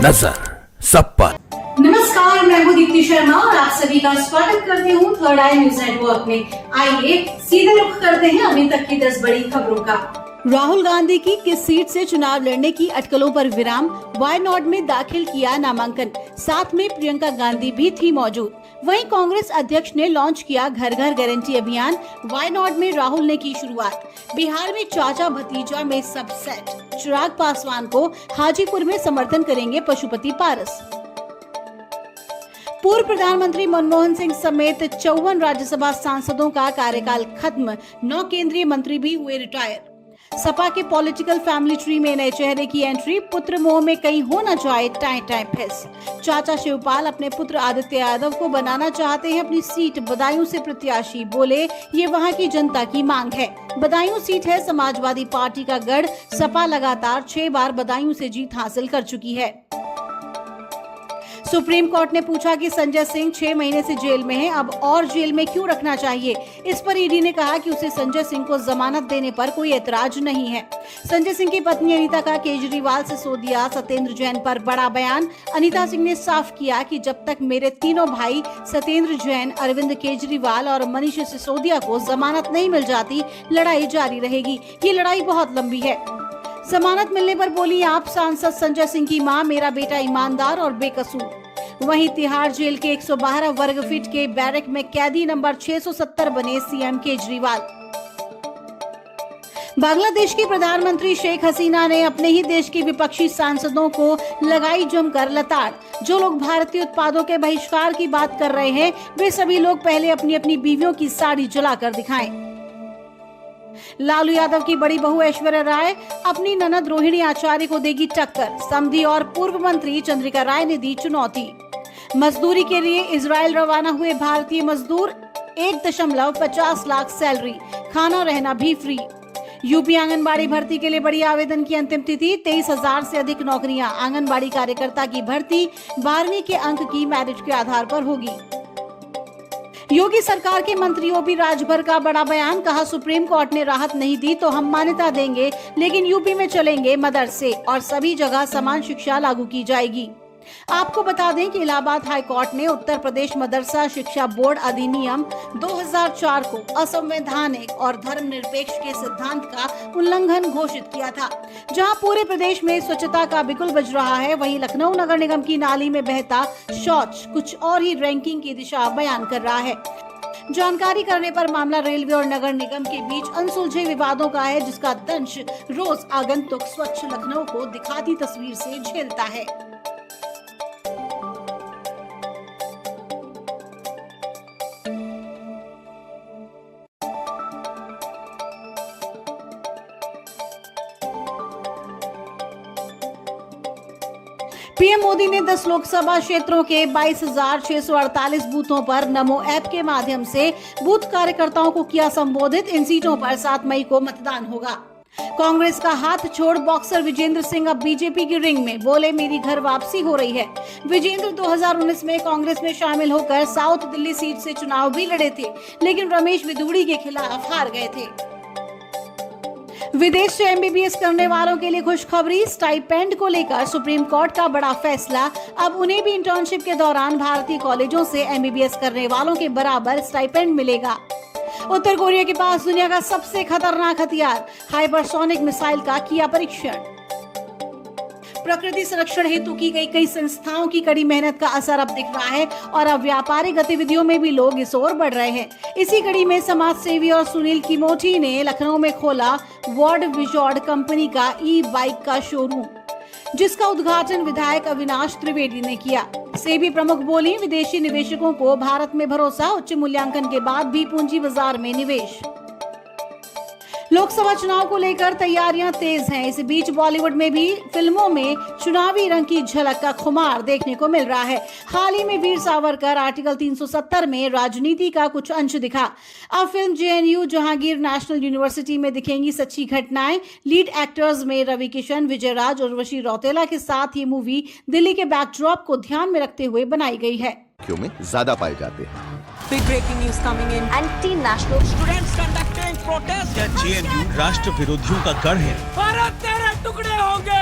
नजर सब पर। नमस्कार, मैं हूँ दीप्ति शर्मा और आप सभी का स्वागत करती हूँ थर्ड आई न्यूज नेटवर्क में। आइए सीधे रुख करते हैं अभी तक की 10 बड़ी खबरों का। राहुल गांधी की किस सीट से चुनाव लड़ने की अटकलों पर विराम, वायनाड में दाखिल किया नामांकन, साथ में प्रियंका गांधी भी थी मौजूद। वहीं कांग्रेस अध्यक्ष ने लॉन्च किया घर घर गारंटी अभियान, वायनाड में राहुल ने की शुरुआत। बिहार में चाचा भतीजा में सब सेट, चिराग पासवान को हाजीपुर में समर्थन करेंगे पशुपति पारस। पूर्व प्रधानमंत्री मनमोहन सिंह समेत 54 राज्यसभा सांसदों का कार्यकाल खत्म, 9 केंद्रीय मंत्री भी हुए रिटायर। सपा के पॉलिटिकल फैमिली ट्री में नए चेहरे की एंट्री, पुत्र मोह में कहीं हो न जाए टाए टाए फेस। चाचा शिवपाल अपने पुत्र आदित्य यादव को बनाना चाहते हैं अपनी सीट बदायूं से प्रत्याशी, बोले ये वहां की जनता की मांग है। बदायूं सीट है समाजवादी पार्टी का गढ़, सपा लगातार 6 बार बदायूं से जीत हासिल कर चुकी है। सुप्रीम कोर्ट ने पूछा कि संजय सिंह 6 महीने से जेल में हैं, अब और जेल में क्यों रखना चाहिए। इस पर ईडी ने कहा कि उसे संजय सिंह को जमानत देने पर कोई एतराज नहीं है। संजय सिंह की पत्नी अनीता का केजरीवाल सिसोदिया सत्येंद्र जैन पर बड़ा बयान। अनीता सिंह ने साफ किया कि जब तक मेरे तीनों भाई सत्येंद्र जैन, अरविंद केजरीवाल और मनीष सिसोदिया को जमानत नहीं मिल जाती, लड़ाई जारी रहेगी। ये लड़ाई बहुत लंबी है। जमानत मिलने पर बोली आप सांसद संजय सिंह की मां, मेरा बेटा ईमानदार और बेकसूर। वहीं तिहाड़ जेल के 112 वर्ग फीट के बैरक में कैदी नंबर 670 बने सीएम केजरीवाल। बांग्लादेश की प्रधानमंत्री शेख हसीना ने अपने ही देश के विपक्षी सांसदों को लगाई जमकर लताड़। जो लोग भारतीय उत्पादों के बहिष्कार की बात कर रहे हैं, वे सभी लोग पहले अपनी अपनी बीवियों की साड़ी जलाकर दिखाएं। लालू यादव की बड़ी बहू ऐश्वर्या राय अपनी ननद रोहिणी आचार्य को देगी टक्कर, समधी और पूर्व मंत्री चंद्रिका राय ने दी चुनौती। मजदूरी के लिए इजराइल रवाना हुए भारतीय मजदूर, 1.50 लाख सैलरी, खाना रहना भी फ्री। यूपी आंगनबाड़ी भर्ती के लिए बड़ी आवेदन की अंतिम तिथि, 23,000 से अधिक नौकरियां। आंगनबाड़ी कार्यकर्ता की भर्ती 12वीं के अंक की मेरिट के आधार पर होगी। योगी सरकार के मंत्रियों भी राजभर का बड़ा बयान, कहा सुप्रीम कोर्ट ने राहत नहीं दी तो हम मान्यता देंगे, लेकिन यूपी में चलेंगे मदरसे और सभी जगह समान शिक्षा लागू की जाएगी। आपको बता दें कि इलाहाबाद हाई कोर्ट ने उत्तर प्रदेश मदरसा शिक्षा बोर्ड अधिनियम 2004 को असंवैधानिक और धर्मनिरपेक्ष के सिद्धांत का उल्लंघन घोषित किया था। जहां पूरे प्रदेश में स्वच्छता का बिगुल बज रहा है, वहीं लखनऊ नगर निगम की नाली में बहता शौच कुछ और ही रैंकिंग की दिशा बयान कर रहा है। जानकारी करने पर मामला रेलवे और नगर निगम के बीच अनसुलझे विवादों का है, जिसका दंश रोज आगंतुक स्वच्छ लखनऊ को दिखाती तस्वीर से झेलता है। पीएम मोदी ने 10 लोकसभा क्षेत्रों के 22,648 बूथों पर नमो ऐप के माध्यम से बूथ कार्यकर्ताओं को किया संबोधित। इन सीटों पर 7 मई को मतदान होगा। कांग्रेस का हाथ छोड़ बॉक्सर विजेंद्र सिंह अब बीजेपी की रिंग में, बोले मेरी घर वापसी हो रही है। विजेंद्र 2019 में कांग्रेस में शामिल होकर साउथ दिल्ली सीट से चुनाव भी लड़े थे, लेकिन रमेश विधूड़ी के खिलाफ हार गए थे। विदेश से एमबीबीएस करने वालों के लिए खुशखबरी, स्टाइपेंड को लेकर सुप्रीम कोर्ट का बड़ा फैसला। अब उन्हें भी इंटर्नशिप के दौरान भारतीय कॉलेजों से एमबीबीएस करने वालों के बराबर स्टाइपेंड मिलेगा। उत्तर कोरिया के पास दुनिया का सबसे खतरनाक हथियार हाइपरसोनिक मिसाइल का किया परीक्षण। प्रकृति संरक्षण हेतु की गई कई संस्थाओं की कड़ी मेहनत का असर अब दिख रहा है और अब व्यापारिक गतिविधियों में भी लोग इस ओर बढ़ रहे हैं। इसी कड़ी में समाज सेवी और सुनील किमोठी ने लखनऊ में खोला वर्ड विजॉर्ड कंपनी का ई बाइक का शोरूम, जिसका उद्घाटन विधायक अविनाश त्रिवेदी ने किया। सेबी प्रमुख बोली विदेशी निवेशकों को भारत में भरोसा, उच्च मूल्यांकन के बाद भी पूंजी बाजार में निवेश। लोकसभा चुनाव को लेकर तैयारियां तेज हैं। इस बीच बॉलीवुड में भी फिल्मों में चुनावी रंग की झलक का खुमार देखने को मिल रहा है। हाल ही में वीर सावरकर आर्टिकल 370 में राजनीति का कुछ अंश दिखा। अब film JNU Jahangir national university में दिखेंगी सच्ची घटनाएं। लीड एक्टर्स में रवि किशन, विजय राज, उर्वशी रौतेला के साथ ये मूवी दिल्ली के बैकड्रॉप को ध्यान में रखते हुए बनाई गई है। में ज्यादा पाए जाते हैं। Big breaking news coming in. Anti-national students conducting protest. क्या जेएनयू राष्ट्र विरोधियों का गढ़ है? भारत तेरे टुकड़े होंगे।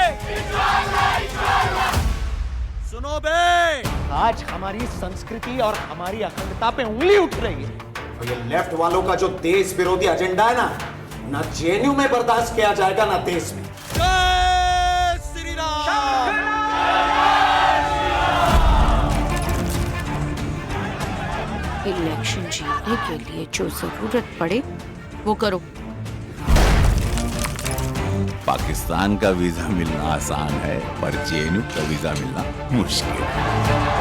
आज हमारी संस्कृति और हमारी अखंडता पे उंगली उठ रही है। और ये लेफ्ट वालों का जो देश विरोधी एजेंडा है ना जेएनयू में बर्दाश्त किया जाएगा ना देश में। इलेक्शन जीतने के लिए जो जरूरत पड़े वो करो। पाकिस्तान का वीजा मिलना आसान है, पर जेएनयू का वीजा मिलना मुश्किल है।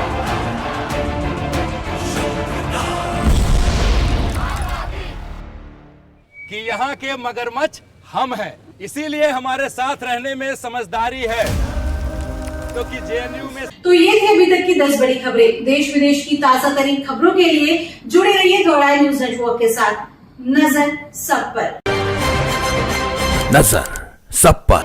कि यहाँ के मगरमच्छ हम हैं, इसीलिए हमारे साथ रहने में समझदारी है, क्योंकि जेएनयू में। तो ये थी अभी तक की 10 बड़ी खबरें। देश विदेश की ताजा तरीन खबरों के लिए जुड़े रहिए गौड़ाई न्यूज नेटवर्क के साथ। नजर सब पर। नजर सब पर।